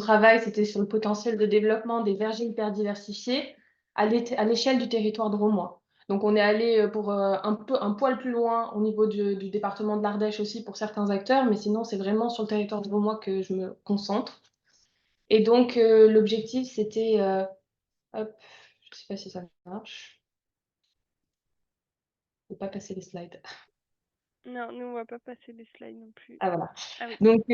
travail, c'était sur le potentiel de développement des vergers hyper diversifiés à l'échelle du territoire drômois. Donc on est allé, pour, un poil plus loin au niveau du département de l'Ardèche aussi pour certains acteurs, mais sinon c'est vraiment sur le territoire drômois que je me concentre et donc l'objectif c'était, hop, je sais pas si ça marche. Je peux pas passer les slides. Non, nous, on va pas passer les slides non plus. Ah voilà. Ah oui. Donc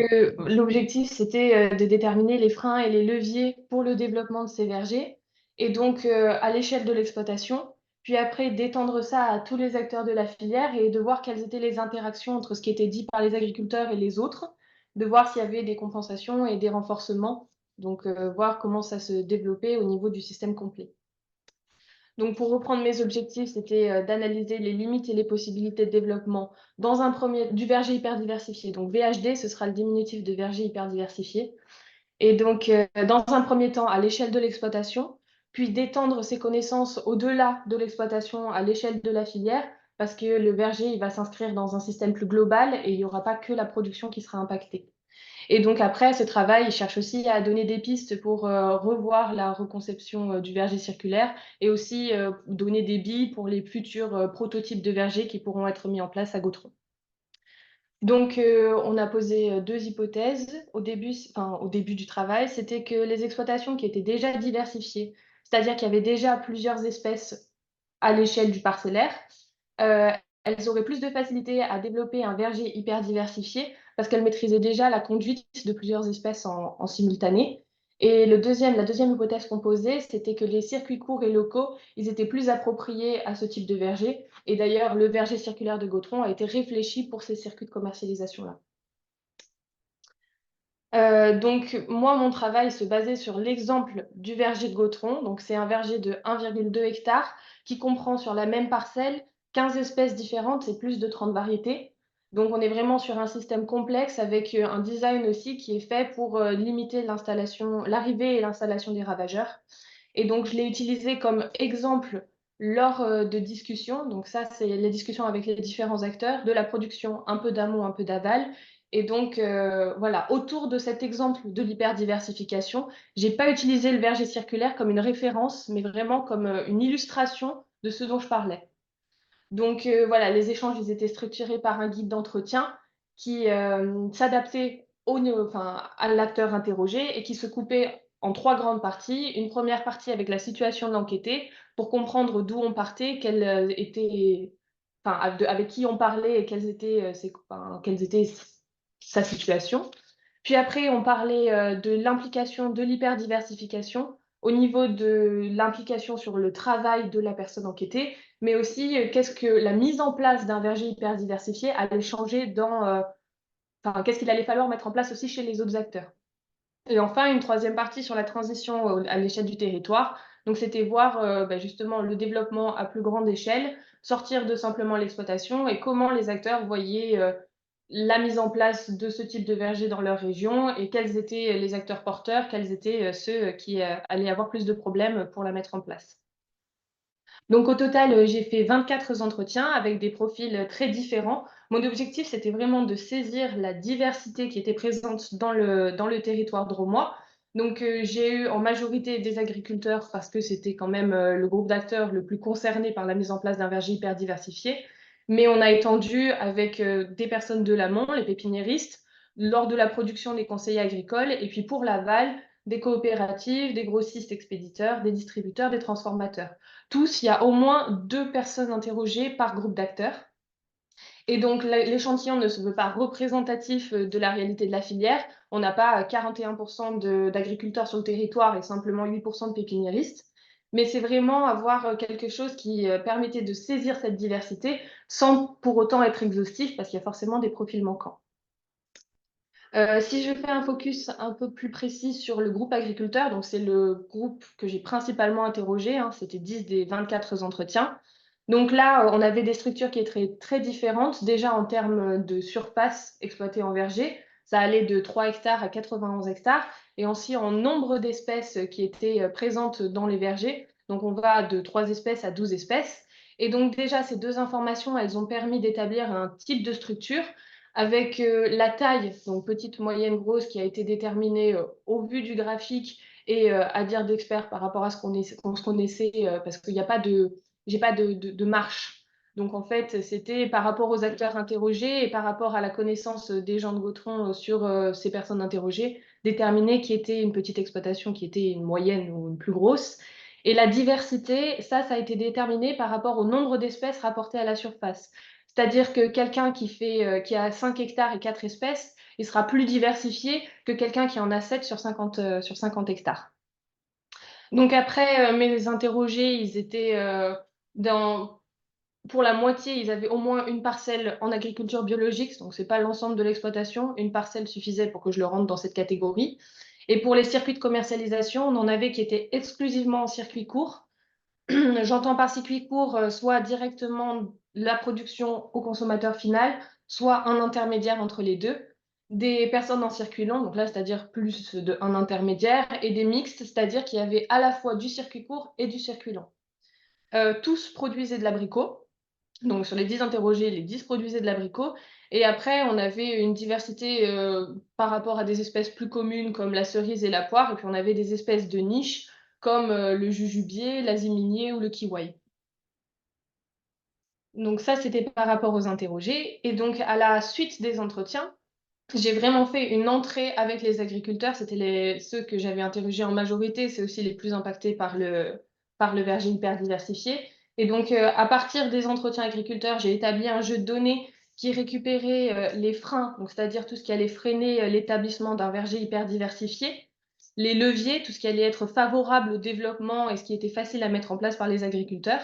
l'objectif, c'était, de déterminer les freins et les leviers pour le développement de ces vergers et donc à l'échelle de l'exploitation, puis après d'étendre ça à tous les acteurs de la filière et de voir quelles étaient les interactions entre ce qui était dit par les agriculteurs et les autres, de voir s'il y avait des compensations et des renforcements, donc voir comment ça se développait au niveau du système complet. Donc pour reprendre mes objectifs, c'était, d'analyser les limites et les possibilités de développement dans un premier du verger hyper diversifié. Donc VHD, ce sera le diminutif de verger hyper diversifié et donc dans un premier temps à l'échelle de l'exploitation, puis d'étendre ses connaissances au-delà de l'exploitation à l'échelle de la filière, parce que le verger, il va s'inscrire dans un système plus global et il y aura pas que la production qui sera impactée. Et donc après, ce travail, il cherche aussi à donner des pistes pour, revoir la reconception, du verger circulaire et aussi, donner des billes pour les futurs, prototypes de vergers qui pourront être mis en place à Gautron. Donc on a posé, 2 hypothèses au début du travail. C'était que les exploitations qui étaient déjà diversifiées, c'est-à-dire qu'il y avait déjà plusieurs espèces à l'échelle du parcellaire, heu, elles auraient plus de facilité à développer un verger hyper diversifié parce qu'elles maîtrisaient déjà la conduite de plusieurs espèces en simultané et la deuxième hypothèse qu'on posait, c'était que les circuits courts et locaux, ils étaient plus appropriés à ce type de verger et d'ailleurs le verger circulaire de Gautron a été réfléchi pour ces circuits de commercialisation-là. Donc moi, mon travail se basait sur l'exemple du verger de Gautron. Donc c'est un verger de 1,2 hectares qui comprend sur la même parcelle 15 espèces différentes et plus de 30 variétés. Donc on est vraiment sur un système complexe avec, un design aussi qui est fait pour, limiter l'arrivée et l'installation des ravageurs et donc je l'ai utilisé comme exemple lors, de discussions. Donc ça, c'est les discussions avec les différents acteurs de la production, un peu d'amont, un peu d'aval et donc voilà, autour de cet exemple de l'hyperdiversification, j'ai pas utilisé le verger circulaire comme une référence, mais vraiment comme, une illustration de ce dont je parlais. Donc voilà, les échanges, ils étaient structurés par un guide d'entretien qui, s'adaptait à l'acteur interrogé et qui se coupait en 3 grandes parties. Une première partie avec la situation de l'enquêté pour comprendre d'où on partait, avec qui on parlait et quelles étaient sa situation. Puis après, on parlait, de l'implication de l'hyperdiversification au niveau de l'implication sur le travail de la personne enquêtée, mais aussi, qu'est-ce que la mise en place d'un verger hyper diversifié allait changer qu'est-ce qu'il allait falloir mettre en place aussi chez les autres acteurs. Et enfin, une troisième partie sur la transition, à l'échelle du territoire. Donc c'était voir, justement le développement à plus grande échelle, sortir de simplement l'exploitation et comment les acteurs voyaient, la mise en place de ce type de verger dans leur région et quels étaient les acteurs porteurs, quels étaient, ceux, qui, allaient avoir plus de problèmes pour la mettre en place. Donc au total, j'ai fait 24 entretiens avec des profils, très différents. Mon objectif, c'était vraiment de saisir la diversité qui était présente dans le territoire drômois. Donc j'ai eu en majorité des agriculteurs parce que c'était quand même, le groupe d'acteurs le plus concerné par la mise en place d'un verger hyper diversifié. Mais on a étendu avec, des personnes de l'amont, les pépiniéristes, lors de la production, les conseillers agricoles et puis pour l'aval, des coopératives, des grossistes expéditeurs, des distributeurs, des transformateurs. Tous, il y a au moins 2 personnes interrogées par groupe d'acteurs et donc l'échantillon ne se veut pas représentatif, de la réalité de la filière. On n'a pas, 41 d'agriculteurs sur le territoire et simplement 8 de pépiniéristes. Mais c'est vraiment avoir, quelque chose qui, permettait de saisir cette diversité sans pour autant être exhaustif parce qu'il y a forcément des profils manquants. Si je fais un focus un peu plus précis sur le groupe agriculteur, donc c'est le groupe que j'ai principalement interrogé, hein, c'était 10 des 24 entretiens. Donc là, on avait des structures qui étaient très différentes. Déjà en termes, de surface exploitée en verger, ça allait de 3 hectares à 91 hectares et aussi en nombre d'espèces, qui étaient, présentes dans les vergers. Donc on va de 3 espèces à 12 espèces et donc déjà ces 2 informations, elles ont permis d'établir un type de structure avec la taille, donc petite, moyenne, grosse, qui a été déterminée au vu du graphique et à dire d'expert par rapport à ce qu'on essaie, parce qu'il n'y a pas j'ai pas de marche. Donc en fait, c'était par rapport aux acteurs interrogés et par rapport à la connaissance des gens de Gautron sur ces personnes interrogées, déterminer qui était une petite exploitation, qui était une moyenne ou une plus grosse. Et la diversité, ça a été déterminé par rapport au nombre d'espèces rapportées à la surface. C'est-à-dire que quelqu'un qui a 5 hectares et 4 espèces, il sera plus diversifié que quelqu'un qui en a 7 sur 50 hectares. Donc après, mes interrogés, ils étaient dans pour la moitié, ils avaient au moins une parcelle en agriculture biologique, donc c'est pas l'ensemble de l'exploitation. Une parcelle suffisait pour que je le rentre dans cette catégorie. Et pour les circuits de commercialisation, on en avait qui étaient exclusivement en circuit court. J'entends par circuit court soit directement la production au consommateur final, soit un intermédiaire entre les deux. Des personnes en circuit long, donc là, c'est-à-dire plus d'un intermédiaire, et des mixtes, c'est-à-dire qu'il y avait à la fois du circuit court et du circuit long. Tous produisaient de l'abricot. Donc sur les 10 interrogés, les 10 produisaient de l'abricot. Et après, on avait une diversité par rapport à des espèces plus communes comme la cerise et la poire. Et puis on avait des espèces de niches comme le jujubier, l'aziminier ou le kiwai. Donc ça, c'était par rapport aux interrogés. Et donc à la suite des entretiens, j'ai vraiment fait une entrée avec les agriculteurs. C'était ceux que j'avais interrogés en majorité. C'est aussi les plus impactés par le verger hyper diversifié. Et donc, à partir des entretiens agriculteurs, j'ai établi un jeu de données qui récupérait les freins, donc c'est-à-dire tout ce qui allait freiner l'établissement d'un verger hyper diversifié, les leviers, tout ce qui allait être favorable au développement et ce qui était facile à mettre en place par les agriculteurs.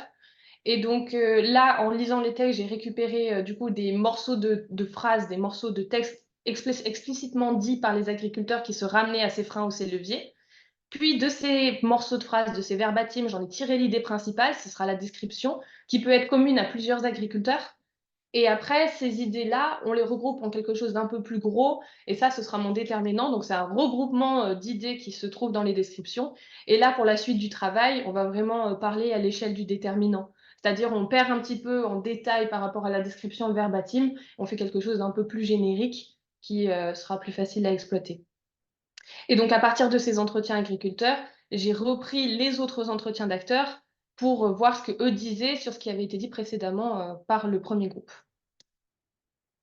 Et donc là, en lisant les textes, j'ai récupéré du coup des morceaux de phrases, des morceaux de texte explicitement dits par les agriculteurs qui se ramenaient à ces freins ou ces leviers. Puis de ces morceaux de phrases, de ces verbatims, j'en ai tiré l'idée principale, ce sera la description, qui peut être commune à plusieurs agriculteurs. Et après, ces idées-là, on les regroupe en quelque chose d'un peu plus gros, et ça, ce sera mon déterminant. Donc, c'est un regroupement d'idées qui se trouvent dans les descriptions. Et là, pour la suite du travail, on va vraiment parler à l'échelle du déterminant. C'est-à-dire, on perd un petit peu en détail par rapport à la description verbatim, on fait quelque chose d'un peu plus générique qui sera plus facile à exploiter. Et donc, à partir de ces entretiens agriculteurs, j'ai repris les autres entretiens d'acteurs pour voir ce que eux disaient sur ce qui avait été dit précédemment par le premier groupe.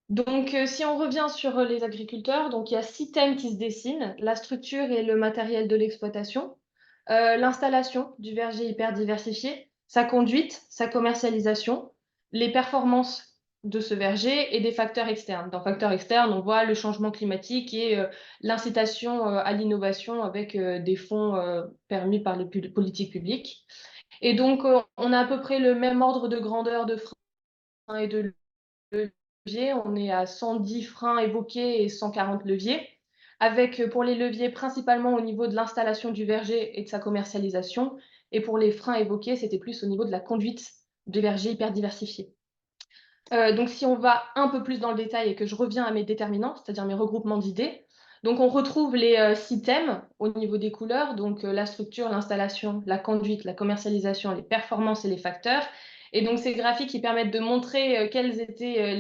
Donc, si on revient sur les agriculteurs, donc il y a 6 thèmes qui se dessinent: la structure et le matériel de l'exploitation, l'installation du verger hyper diversifié, sa conduite, sa commercialisation, les performances de ce verger et des facteurs externes. Dans facteurs externes, on voit le changement climatique et l'incitation à l'innovation avec des fonds permis par les politiques publiques. Et donc, on a à peu près le même ordre de grandeur de freins et de leviers. On est à 110 freins évoqués et 140 leviers, avec pour les leviers principalement au niveau de l'installation du verger et de sa commercialisation. Et pour les freins évoqués, c'était plus au niveau de la conduite du verger hyper diversifié. Donc si on va un peu plus dans le détail et que je reviens à mes déterminants, c'est-à-dire mes regroupements d'idées, donc on retrouve les 6 thèmes au niveau des couleurs, donc la structure, l'installation, la conduite, la commercialisation, les performances et les facteurs. Et donc ces graphiques qui permettent de montrer quelles étaient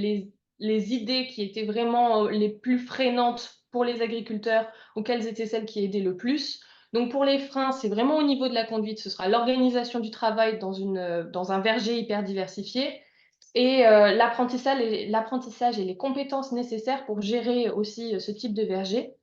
les idées qui étaient vraiment les plus freinantes pour les agriculteurs ou quelles étaient celles qui aidaient le plus. Donc pour les freins, c'est vraiment au niveau de la conduite, ce sera l'organisation du travail dans un verger hyper diversifié et l'apprentissage et les compétences nécessaires pour gérer aussi ce type de verger.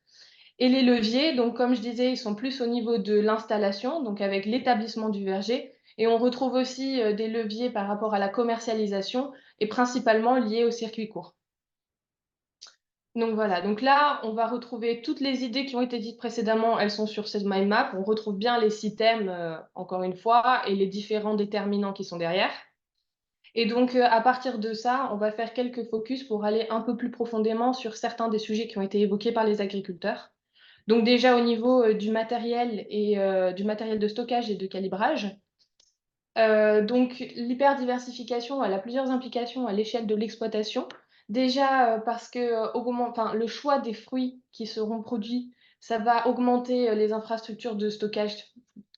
Et les leviers, donc comme je disais, ils sont plus au niveau de l'installation, donc avec l'établissement du verger. Et on retrouve aussi des leviers par rapport à la commercialisation et principalement liés au circuit court. Donc voilà, donc là, on va retrouver toutes les idées qui ont été dites précédemment, elles sont sur cette mind map. On retrouve bien les 6 thèmes, encore une fois, et les différents déterminants qui sont derrière. Et donc, à partir de ça, on va faire quelques focus pour aller un peu plus profondément sur certains des sujets qui ont été évoqués par les agriculteurs. Donc déjà au niveau du matériel et du matériel de stockage et de calibrage. Donc l'hyperdiversification, elle a plusieurs implications à l'échelle de l'exploitation. Déjà parce que le choix des fruits qui seront produits, ça va augmenter les infrastructures de stockage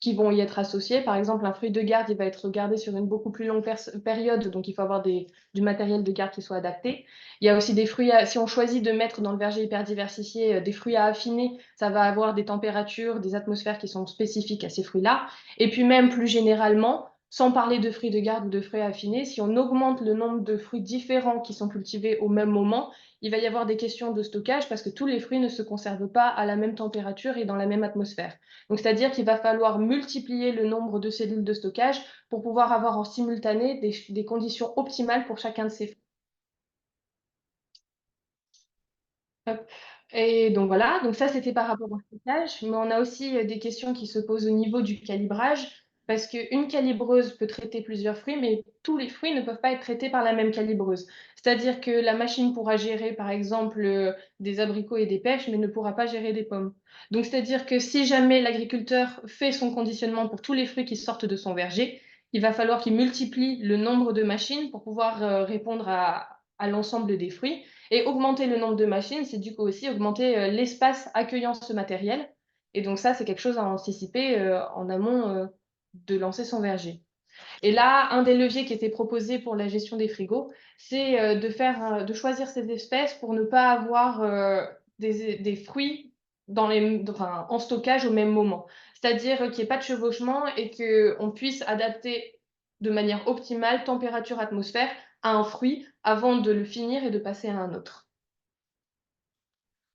qui vont y être associés. Par exemple, un fruit de garde, il va être gardé sur une beaucoup plus longue période, donc il faut avoir du matériel de garde qui soit adapté. Il y a aussi des fruits, si on choisit de mettre dans le verger hyper diversifié des fruits à affiner, ça va avoir des températures, des atmosphères qui sont spécifiques à ces fruits-là. Et puis même plus généralement, sans parler de fruits de garde ou de fruits à affiner, si on augmente le nombre de fruits différents qui sont cultivés au même moment, il va y avoir des questions de stockage parce que tous les fruits ne se conservent pas à la même température et dans la même atmosphère. Donc, c'est-à-dire qu'il va falloir multiplier le nombre de cellules de stockage pour pouvoir avoir en simultané des conditions optimales pour chacun de ces fruits. Hop. Et donc voilà, donc ça c'était par rapport au stockage, mais on a aussi des questions qui se posent au niveau du calibrage, parce qu'une calibreuse peut traiter plusieurs fruits, mais tous les fruits ne peuvent pas être traités par la même calibreuse. C'est-à-dire que la machine pourra gérer par exemple des abricots et des pêches, mais ne pourra pas gérer des pommes. Donc c'est-à-dire que si jamais l'agriculteur fait son conditionnement pour tous les fruits qui sortent de son verger, il va falloir qu'il multiplie le nombre de machines pour pouvoir répondre à l'ensemble des fruits. Et augmenter le nombre de machines, c'est du coup aussi augmenter l'espace accueillant ce matériel. Et donc ça, c'est quelque chose à anticiper en amont de lancer son verger. Et là, un des leviers qui était proposé pour la gestion des frigos, c'est de choisir ces espèces pour ne pas avoir des fruits en stockage au même moment. C'est-à-dire qu'il n'y ait pas de chevauchement et qu'on puisse adapter de manière optimale température atmosphère à un fruit avant de le finir et de passer à un autre.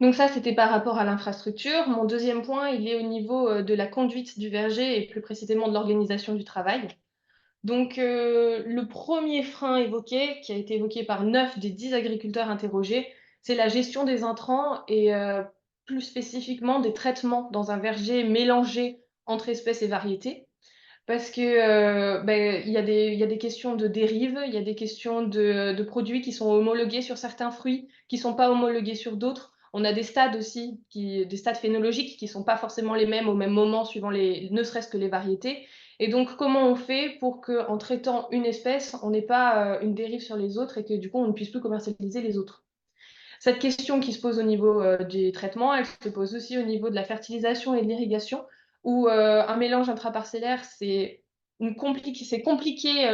Donc ça, c'était par rapport à l'infrastructure. Mon deuxième point, il est au niveau de la conduite du verger et plus précisément de l'organisation du travail. Donc, le premier frein évoqué, qui a été évoqué par 9 des 10 agriculteurs interrogés, c'est la gestion des intrants et plus spécifiquement des traitements dans un verger mélangé entre espèces et variétés. Parce que il y a des questions de dérive, il y a des questions de produits qui sont homologués sur certains fruits, qui ne sont pas homologués sur d'autres. On a des stades aussi, des stades phénologiques qui ne sont pas forcément les mêmes au même moment, suivant ne serait-ce que les variétés. Et donc, comment on fait pour qu'en traitant une espèce, on n'ait pas une dérive sur les autres et que du coup, on ne puisse plus commercialiser les autres? Cette question qui se pose au niveau des traitements, elle se pose aussi au niveau de la fertilisation et de l'irrigation, où un mélange intraparcellaire, c'est compliqué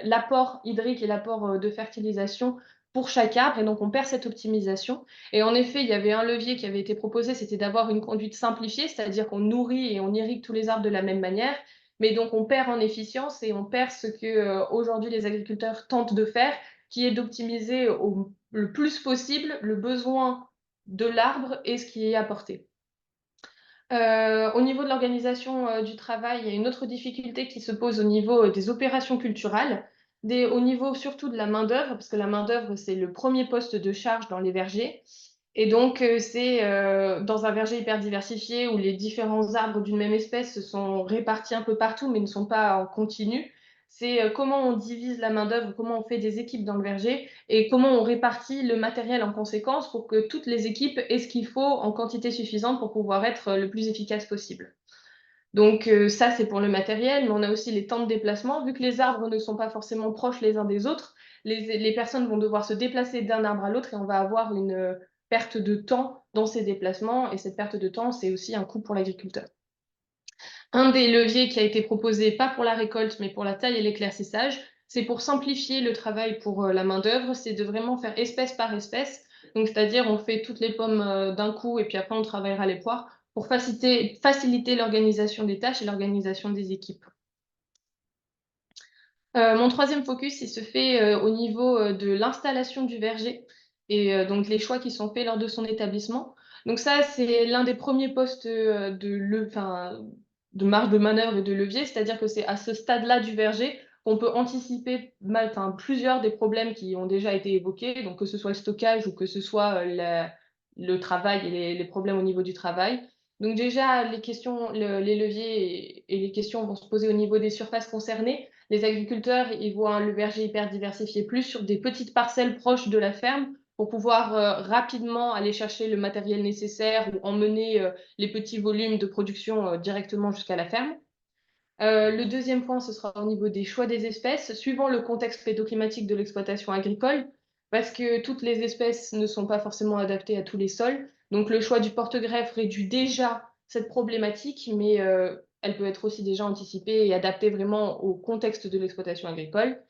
l'apport hydrique et l'apport de fertilisation pour chaque arbre, et donc on perd cette optimisation. Et en effet, il y avait un levier qui avait été proposé, c'était d'avoir une conduite simplifiée, c'est-à-dire qu'on nourrit et on irrigue tous les arbres de la même manière, mais donc on perd en efficience et on perd ce que aujourd'hui les agriculteurs tentent de faire, qui est d'optimiser le plus possible le besoin de l'arbre et ce qui est apporté. Au niveau de l'organisation du travail, il y a une autre difficulté qui se pose au niveau des opérations culturales, au niveau surtout de la main-d'œuvre, parce que la main-d'œuvre, c'est le premier poste de charge dans les vergers. Et donc, c'est dans un verger hyper diversifié où les différents arbres d'une même espèce sont répartis un peu partout, mais ne sont pas en continu. C'est comment on divise la main-d'œuvre, comment on fait des équipes dans le verger et comment on répartit le matériel en conséquence pour que toutes les équipes aient ce qu'il faut en quantité suffisante pour pouvoir être le plus efficace possible. Donc ça, c'est pour le matériel, mais on a aussi les temps de déplacement. Vu que les arbres ne sont pas forcément proches les uns des autres, les personnes vont devoir se déplacer d'un arbre à l'autre et on va avoir une perte de temps dans ces déplacements. Et cette perte de temps, c'est aussi un coût pour l'agriculteur. Un des leviers qui a été proposé, pas pour la récolte, mais pour la taille et l'éclaircissage, c'est pour simplifier le travail pour la main-d'œuvre, c'est de vraiment faire espèce par espèce. Donc, c'est-à-dire, on fait toutes les pommes d'un coup et puis après, on travaillera les poires pour faciliter l'organisation des tâches et l'organisation des équipes. Mon troisième focus, il se fait au niveau de l'installation du verger et donc les choix qui sont faits lors de son établissement. Donc ça, c'est l'un des premiers postes de marge de manœuvre et de levier, c'est-à-dire que c'est à ce stade-là du verger qu'on peut anticiper plusieurs des problèmes qui ont déjà été évoqués, donc que ce soit le stockage ou que ce soit le travail et les problèmes au niveau du travail. Donc déjà, les leviers et les questions vont se poser au niveau des surfaces concernées. Les agriculteurs, ils voient le verger hyper diversifié plus sur des petites parcelles proches de la ferme pour pouvoir rapidement aller chercher le matériel nécessaire ou emmener les petits volumes de production directement jusqu'à la ferme. Le deuxième point, ce sera au niveau des choix des espèces, suivant le contexte pédoclimatique de l'exploitation agricole, parce que toutes les espèces ne sont pas forcément adaptées à tous les sols. Donc le choix du porte-greffe réduit déjà cette problématique, mais elle peut être aussi déjà anticipée et adaptée vraiment au contexte de l'exploitation agricole.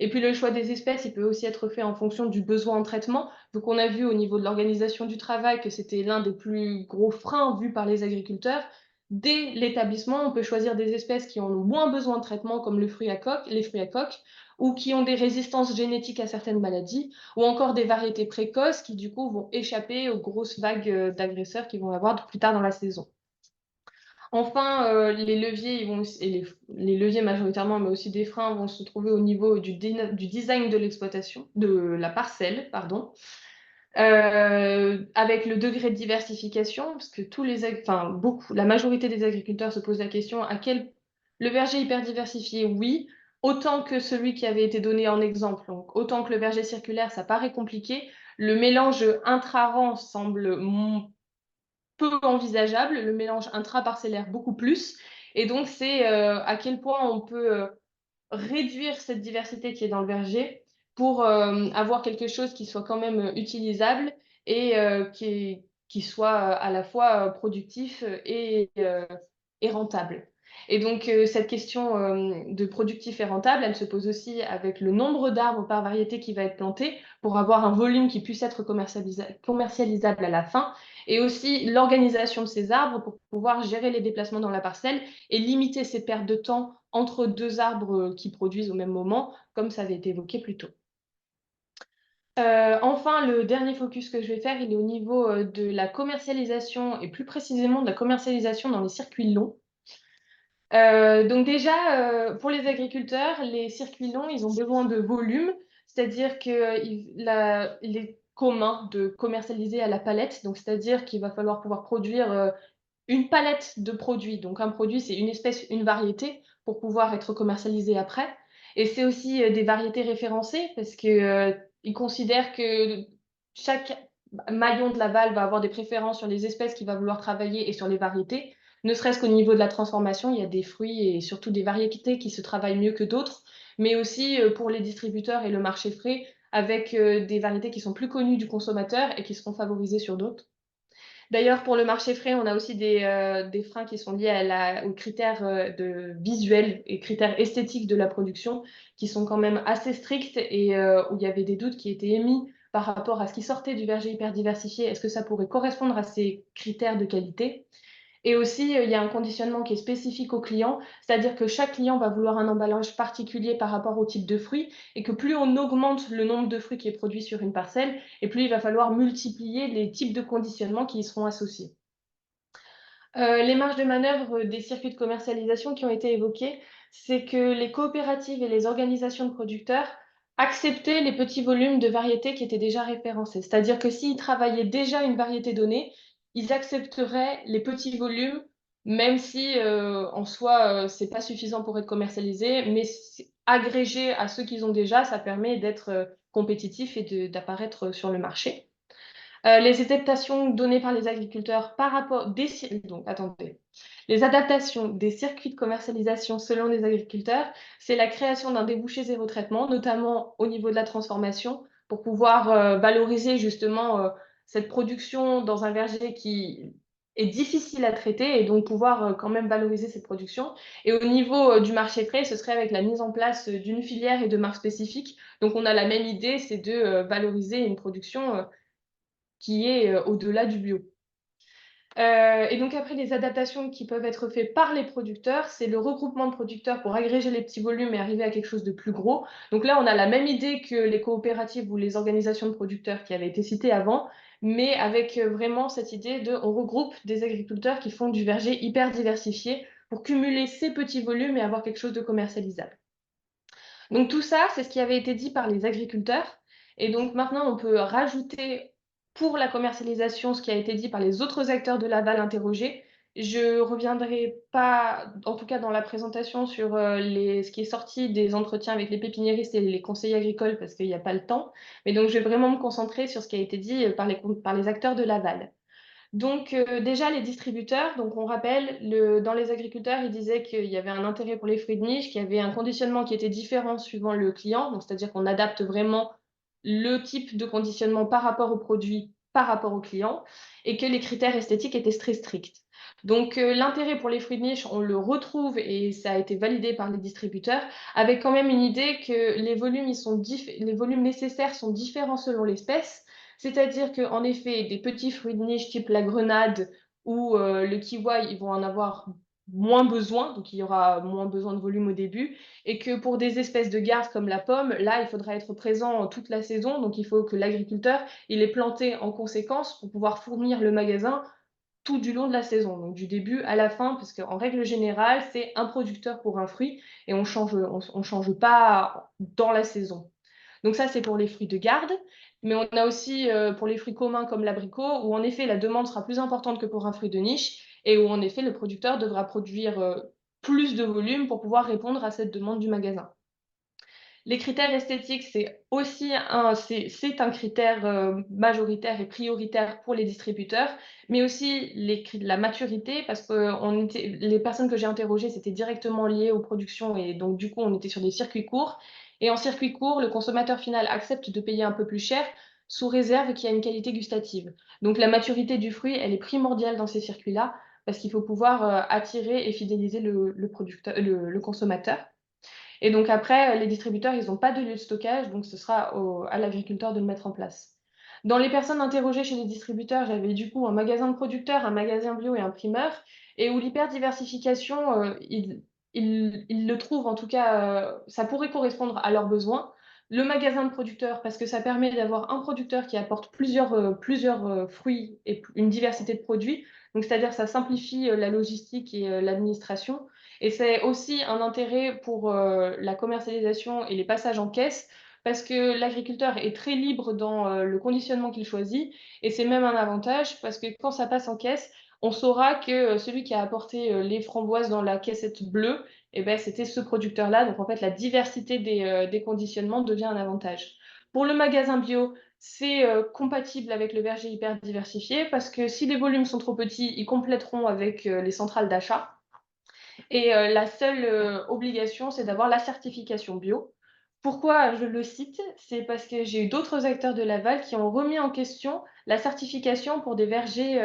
Et puis le choix des espèces, il peut aussi être fait en fonction du besoin en traitement. Donc on a vu au niveau de l'organisation du travail que c'était l'un des plus gros freins vus par les agriculteurs. Dès l'établissement, on peut choisir des espèces qui ont le moins besoin de traitement, comme les fruits à coque, ou qui ont des résistances génétiques à certaines maladies, ou encore des variétés précoces qui du coup vont échapper aux grosses vagues d'agresseurs qui vont avoir plus tard dans la saison. Enfin, les leviers, ils vont aussi, et les leviers majoritairement, mais aussi des freins, vont se trouver au niveau du design de l'exploitation, de la parcelle, pardon, avec le degré de diversification, parce que la majorité des agriculteurs se posent la question le verger hyper diversifié, oui, autant que celui qui avait été donné en exemple. Donc, autant que le verger circulaire, ça paraît compliqué. Le mélange intra-rang semble peu envisageable, le mélange intraparcellaire beaucoup plus. Et donc, c'est à quel point on peut réduire cette diversité qui est dans le verger pour avoir quelque chose qui soit quand même utilisable et qui soit à la fois productif et rentable. Et donc, cette question de productif et rentable, elle se pose aussi avec le nombre d'arbres par variété qui va être planté pour avoir un volume qui puisse être commercialisable à la fin, et aussi l'organisation de ces arbres pour pouvoir gérer les déplacements dans la parcelle et limiter ces pertes de temps entre deux arbres qui produisent au même moment, comme ça avait été évoqué plus tôt. Enfin, le dernier focus que je vais faire, il est au niveau de la commercialisation et plus précisément de la commercialisation dans les circuits longs. Donc déjà, pour les agriculteurs, les circuits longs, ils ont besoin de volume, c'est-à-dire qu'il est commun de commercialiser à la palette, donc c'est-à-dire qu'il va falloir pouvoir produire une palette de produits. Donc un produit, c'est une espèce, une variété pour pouvoir être commercialisé après. Et c'est aussi des variétés référencées parce que ils considèrent que chaque maillon de l'aval va avoir des préférences sur les espèces qu'il va vouloir travailler et sur les variétés. Ne serait-ce qu'au niveau de la transformation, il y a des fruits et surtout des variétés qui se travaillent mieux que d'autres, mais aussi pour les distributeurs et le marché frais avec des variétés qui sont plus connues du consommateur et qui seront favorisées sur d'autres. D'ailleurs, pour le marché frais, on a aussi des freins qui sont liés aux critères visuels et critères esthétiques de la production, qui sont quand même assez stricts et où il y avait des doutes qui étaient émis par rapport à ce qui sortait du verger hyper diversifié. Est-ce que ça pourrait correspondre à ces critères de qualité? Et aussi, il y a un conditionnement qui est spécifique au client, c'est-à-dire que chaque client va vouloir un emballage particulier par rapport au type de fruit, et que plus on augmente le nombre de fruits qui est produit sur une parcelle, et plus il va falloir multiplier les types de conditionnement qui y seront associés. Les marges de manœuvre des circuits de commercialisation qui ont été évoqués, c'est que les coopératives et les organisations de producteurs acceptaient les petits volumes de variétés qui étaient déjà référencés. C'est-à-dire que s'ils travaillaient déjà une variété donnée, ils accepteraient les petits volumes, même si en soi, c'est pas suffisant pour être commercialisé, mais agrégé à ceux qu'ils ont déjà, ça permet d'être compétitif et d'apparaître sur le marché. Les adaptations données par les agriculteurs par rapport les adaptations des circuits de commercialisation selon les agriculteurs, c'est la création d'un débouché zéro traitement, notamment au niveau de la transformation, pour pouvoir valoriser justement cette production dans un verger qui est difficile à traiter et donc pouvoir quand même valoriser cette production. Et au niveau du marché frais, ce serait avec la mise en place d'une filière et de marques spécifiques. Donc on a la même idée, c'est de valoriser une production qui est au-delà du bio. Et donc après, les adaptations qui peuvent être faites par les producteurs, c'est le regroupement de producteurs pour agréger les petits volumes et arriver à quelque chose de plus gros. Donc là, on a la même idée que les coopératives ou les organisations de producteurs qui avaient été citées avant, mais avec vraiment cette idée on regroupe des agriculteurs qui font du verger hyper diversifié pour cumuler ces petits volumes et avoir quelque chose de commercialisable. Donc tout ça, c'est ce qui avait été dit par les agriculteurs. Et donc maintenant, on peut rajouter pour la commercialisation ce qui a été dit par les autres acteurs de l'aval interrogés. Je reviendrai pas, en tout cas dans la présentation, sur ce qui est sorti des entretiens avec les pépiniéristes et les conseillers agricoles parce qu'il n'y a pas le temps. Mais donc, je vais vraiment me concentrer sur ce qui a été dit par les acteurs de l'aval. Donc déjà les distributeurs, donc on rappelle, dans les agriculteurs, ils disaient qu'il y avait un intérêt pour les fruits de niche, qu'il y avait un conditionnement qui était différent suivant le client, donc c'est-à-dire qu'on adapte vraiment le type de conditionnement par rapport au produit, par rapport au client, et que les critères esthétiques étaient très stricts. Donc l'intérêt pour les fruits de niche, on le retrouve et ça a été validé par les distributeurs, avec quand même une idée que les volumes nécessaires sont différents selon l'espèce. C'est-à-dire qu'en effet, des petits fruits de niche type la grenade ou le kiwi, ils vont en avoir moins besoin, donc il y aura moins besoin de volume au début, et que pour des espèces de garde comme la pomme, là, il faudra être présent toute la saison, donc il faut que l'agriculteur, il est planté en conséquence pour pouvoir fournir le magasin tout du long de la saison, donc du début à la fin, parce qu'en règle générale, c'est un producteur pour un fruit et on change pas dans la saison. Donc ça, c'est pour les fruits de garde, mais on a aussi pour les fruits communs comme l'abricot, où en effet la demande sera plus importante que pour un fruit de niche et où en effet le producteur devra produire plus de volume pour pouvoir répondre à cette demande du magasin. Les critères esthétiques, c'est un critère majoritaire et prioritaire pour les distributeurs, mais aussi la maturité, parce que les personnes que j'ai interrogées, c'était directement lié aux productions et donc du coup, on était sur des circuits courts. Et en circuit court, le consommateur final accepte de payer un peu plus cher sous réserve qu'il y a une qualité gustative. Donc la maturité du fruit, elle est primordiale dans ces circuits-là, parce qu'il faut pouvoir attirer et fidéliser le consommateur. Et donc après, les distributeurs, ils n'ont pas de lieu de stockage, donc ce sera à l'agriculteur de le mettre en place. Dans les personnes interrogées chez les distributeurs, j'avais du coup un magasin de producteurs, un magasin bio et un primeur, et où l'hyperdiversification, ils le trouvent, en tout cas, ça pourrait correspondre à leurs besoins. Le magasin de producteurs, parce que ça permet d'avoir un producteur qui apporte plusieurs fruits et une diversité de produits. Donc, c'est-à-dire ça simplifie la logistique et l'administration. Et c'est aussi un intérêt pour la commercialisation et les passages en caisse, parce que l'agriculteur est très libre dans le conditionnement qu'il choisit, et c'est même un avantage, parce que quand ça passe en caisse, on saura que celui qui a apporté les framboises dans la caissette bleue, eh ben, c'était ce producteur-là. Donc en fait, la diversité des conditionnements devient un avantage. Pour le magasin bio, c'est compatible avec le verger hyper diversifié, parce que si les volumes sont trop petits, ils compléteront avec les centrales d'achat. Et la seule obligation, c'est d'avoir la certification bio. Pourquoi je le cite? C'est parce que j'ai eu d'autres acteurs de Laval qui ont remis en question la certification pour des vergers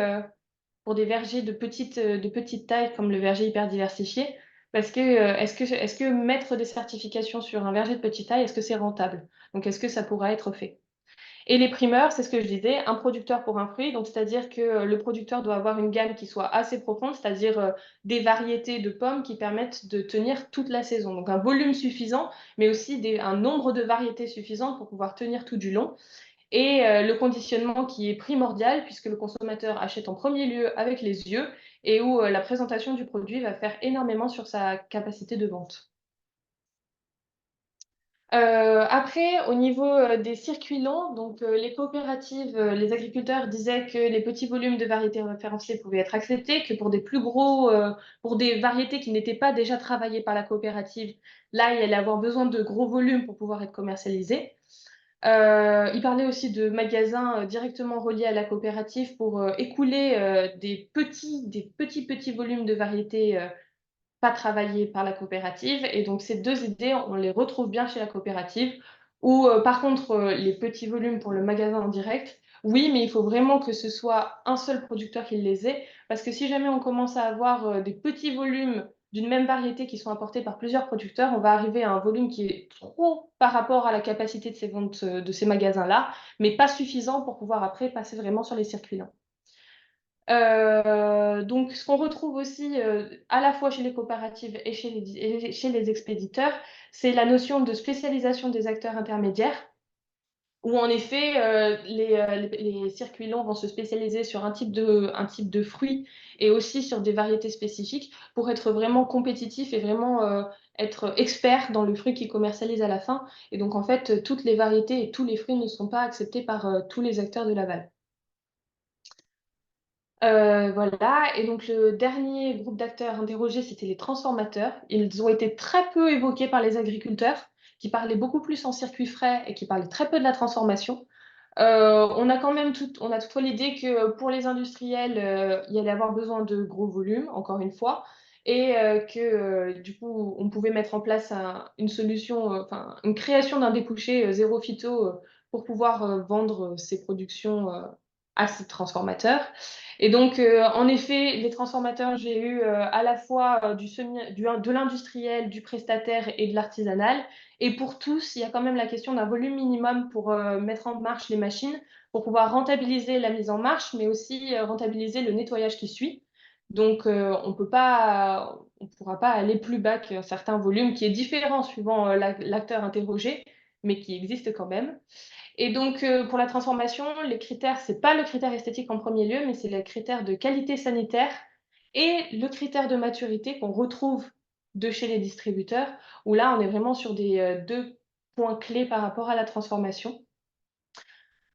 de petite taille comme le verger hyper diversifié. Parce que, est-ce que mettre des certifications sur un verger de petite taille, est-ce que c'est rentable? Donc, est-ce que ça pourra être fait? Et les primeurs, c'est ce que je disais, un producteur pour un fruit, donc c'est-à-dire que le producteur doit avoir une gamme qui soit assez profonde, c'est-à-dire des variétés de pommes qui permettent de tenir toute la saison. Donc un volume suffisant, mais aussi un nombre de variétés suffisant pour pouvoir tenir tout du long. Et le conditionnement qui est primordial, puisque le consommateur achète en premier lieu avec les yeux, et où la présentation du produit va faire énormément sur sa capacité de vente. Après, au niveau, des circuits longs, donc les coopératives, les agriculteurs disaient que les petits volumes de variétés référencées pouvaient être acceptés, que pour des variétés qui n'étaient pas déjà travaillées par la coopérative, là, il allait avoir besoin de gros volumes pour pouvoir être commercialisés. Ils parlaient aussi de magasins, directement reliés à la coopérative pour, écouler, petits volumes de variétés, pas travaillées par la coopérative. Et donc ces 2 idées, on les retrouve bien chez la coopérative où, par contre, les petits volumes pour le magasin en direct, oui, mais il faut vraiment que ce soit un seul producteur qui les ait. Parce que si jamais on commence à avoir, des petits volumes d'une même variété qui sont apportés par plusieurs producteurs, on va arriver à un volume qui est trop par rapport à la capacité de ces ventes, de ces magasins-là, mais pas suffisant pour pouvoir après passer vraiment sur les circuits lents. Donc ce qu'on retrouve aussi, à la fois chez les coopératives et chez les expéditeurs, c'est la notion de spécialisation des acteurs intermédiaires, où en effet, les circuits longs vont se spécialiser sur un type de fruit et aussi sur des variétés spécifiques pour être vraiment compétitifs et vraiment, être experts dans le fruit qu'ils commercialisent à la fin. Et donc en fait, toutes les variétés et tous les fruits ne sont pas acceptés par, tous les acteurs de l'aval. Voilà. Et donc le dernier groupe d'acteurs interrogés, c'était les transformateurs. Ils ont été très peu évoqués par les agriculteurs, qui parlaient beaucoup plus en circuit frais et qui parlaient très peu de la transformation. On a toutefois l'idée que pour les industriels, il y allait avoir besoin de gros volumes, encore une fois, et que, du coup, on pouvait mettre en place une solution, enfin, une création d'un débouché, zéro phyto, pour pouvoir, vendre, ces productions, à ces transformateurs. Et donc, en effet, les transformateurs, j'ai eu à la fois de l'industriel, du prestataire et de l'artisanal. Et pour tous, il y a quand même la question d'un volume minimum pour mettre en marche les machines, pour pouvoir rentabiliser la mise en marche, mais aussi rentabiliser le nettoyage qui suit. Donc, on ne pourra pas aller plus bas qu'un certain volume qui est différent suivant l'acteur interrogé, mais qui existe quand même. Et donc, pour la transformation, les critères, c'est pas le critère esthétique en premier lieu, mais c'est le critère de qualité sanitaire et le critère de maturité qu'on retrouve de chez les distributeurs, où là, on est vraiment sur des deux points clés par rapport à la transformation.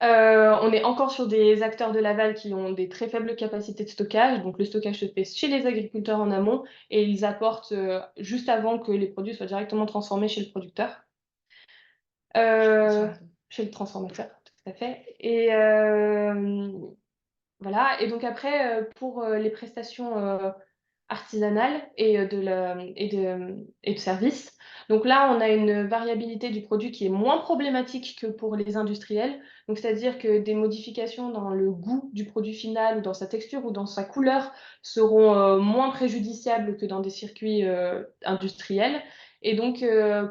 On est encore sur des acteurs de l'aval qui ont des très faibles capacités de stockage. Donc, le stockage se fait chez les agriculteurs en amont et ils apportent juste avant que les produits soient directement transformés chez le producteur. Chez le transformateur, tout à fait. Et voilà. Et donc après, pour les prestations artisanales et de services, donc là, on a une variabilité du produit qui est moins problématique que pour les industriels. Donc, c'est-à-dire que des modifications dans le goût du produit final ou dans sa texture ou dans sa couleur seront moins préjudiciables que dans des circuits industriels. Et donc,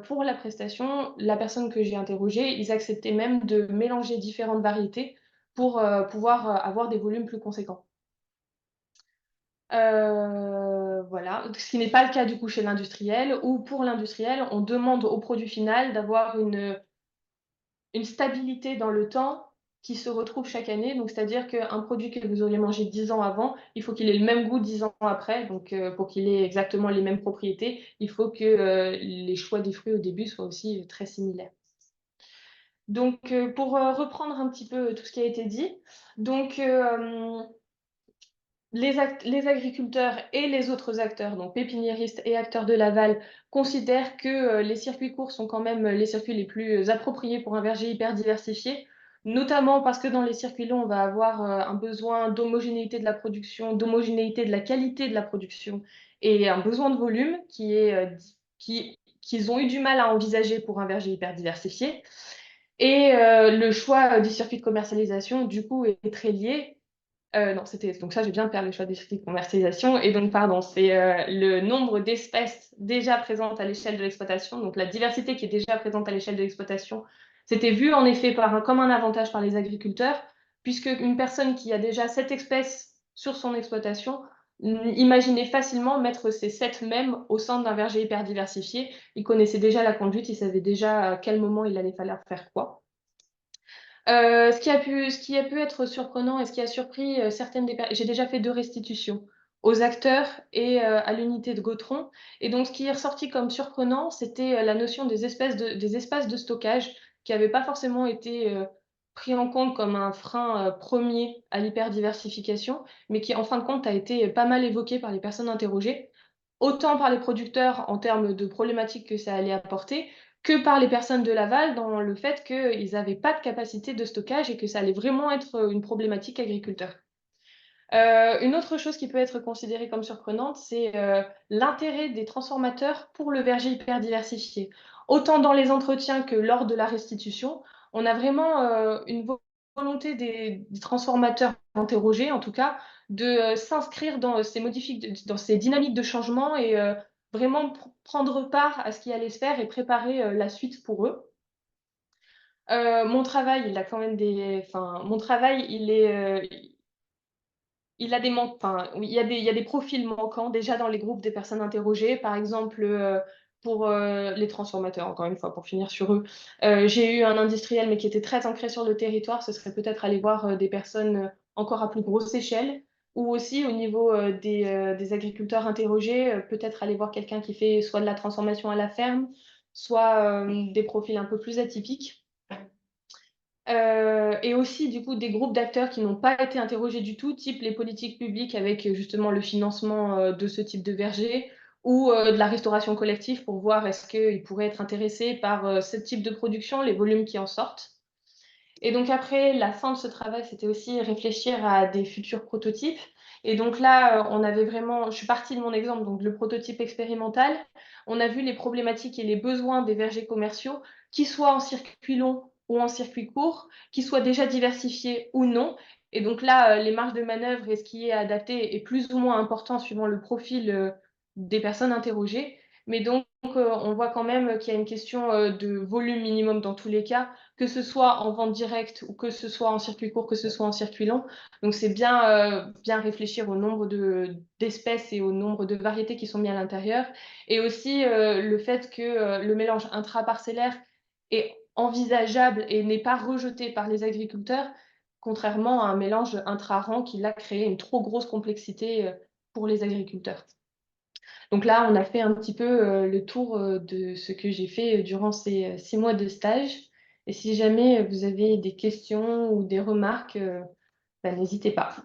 pour la prestation, la personne que j'ai interrogée, ils acceptaient même de mélanger différentes variétés pour pouvoir avoir des volumes plus conséquents. Voilà, ce qui n'est pas le cas du coup chez l'industriel, où pour l'industriel, on demande au produit final d'avoir une stabilité dans le temps qui se retrouve chaque année. Donc, c'est-à-dire qu'un produit que vous auriez mangé 10 ans avant, il faut qu'il ait le même goût 10 ans après. Donc, pour qu'il ait exactement les mêmes propriétés, il faut que les choix des fruits au début soient aussi très similaires. Donc, pour reprendre un petit peu tout ce qui a été dit, donc les agriculteurs et les autres acteurs, donc pépiniéristes et acteurs de l'aval, considèrent que les circuits courts sont quand même les circuits les plus appropriés pour un verger hyper diversifié, notamment parce que dans les circuits longs, on va avoir un besoin d'homogénéité de la production, d'homogénéité de la qualité de la production et un besoin de volume qu'ils ont eu du mal à envisager pour un verger hyper diversifié. Et le choix du circuit de commercialisation, du coup, est très lié. Non, c'était donc ça, j'ai bien perdu le choix des circuits de commercialisation. Et donc, pardon, c'est le nombre d'espèces déjà présentes à l'échelle de l'exploitation, donc la diversité qui est déjà présente à l'échelle de l'exploitation. C'était vu en effet comme un avantage par les agriculteurs, puisque une personne qui a déjà 7 espèces sur son exploitation imaginait facilement mettre ces 7 mêmes au sein d'un verger hyper diversifié. Il connaissait déjà la conduite, il savait déjà à quel moment il allait falloir faire quoi. Ce qui a pu être surprenant et ce qui a surpris j'ai déjà fait 2 restitutions aux acteurs et à l'unité de Gautron. Et donc, ce qui est ressorti comme surprenant, c'était la notion des espaces de stockage qui n'avaient pas forcément été pris en compte comme un frein premier à l'hyperdiversification, mais qui, en fin de compte, a été pas mal évoqué par les personnes interrogées, autant par les producteurs en termes de problématiques que ça allait apporter, que par les personnes de l'aval dans le fait qu'ils n'avaient pas de capacité de stockage et que ça allait vraiment être une problématique agriculteur. Une autre chose qui peut être considérée comme surprenante, c'est l'intérêt des transformateurs pour le verger hyper diversifié. Autant dans les entretiens que lors de la restitution, on a vraiment une volonté des transformateurs interrogés, en tout cas, de s'inscrire dans dans ces dynamiques de changement et vraiment prendre part à ce qui allait se faire et préparer la suite pour eux. Mon travail, il a quand même mon travail, il a des enfin, oui, il y a des profils manquants déjà dans les groupes des personnes interrogées. Par exemple, pour, les transformateurs, encore une fois, pour finir sur eux, j'ai eu un industriel, mais qui était très ancré sur le territoire. Ce serait peut-être aller voir, des personnes, encore à plus grosse échelle ou aussi au niveau, des agriculteurs interrogés, peut-être aller voir quelqu'un qui fait soit de la transformation à la ferme, soit, des profils un peu plus atypiques. Et aussi, du coup, des groupes d'acteurs qui n'ont pas été interrogés du tout, type les politiques publiques avec justement le financement de ce type de verger ou de la restauration collective pour voir est-ce qu'ils pourraient être intéressés par ce type de production, les volumes qui en sortent. Et donc après, la fin de ce travail, c'était aussi réfléchir à des futurs prototypes. Et donc là, on avait vraiment, je suis partie de mon exemple, donc le prototype expérimental. On a vu les problématiques et les besoins des vergers commerciaux, qu'ils soient en circuit long ou en circuit court, qu'ils soient déjà diversifiés ou non. Et donc là, les marges de manœuvre et ce qui est adapté est plus ou moins important suivant le profil, des personnes interrogées. Mais donc, on voit quand même qu'il y a une question, de volume minimum dans tous les cas, que ce soit en vente directe ou que ce soit en circuit court, que ce soit en circuit long. Donc c'est bien réfléchir au nombre d'espèces et au nombre de variétés qui sont mis à l'intérieur. Et aussi, le fait que, le mélange intraparcellaire est envisageable et n'est pas rejeté par les agriculteurs, contrairement à un mélange intra-rang qui, là, crée une trop grosse complexité, pour les agriculteurs. Donc là, on a fait un petit peu, le tour, de ce que j'ai fait, durant ces, 6 mois de stage. Et si jamais, vous avez des questions ou des remarques, bah, n'hésitez pas.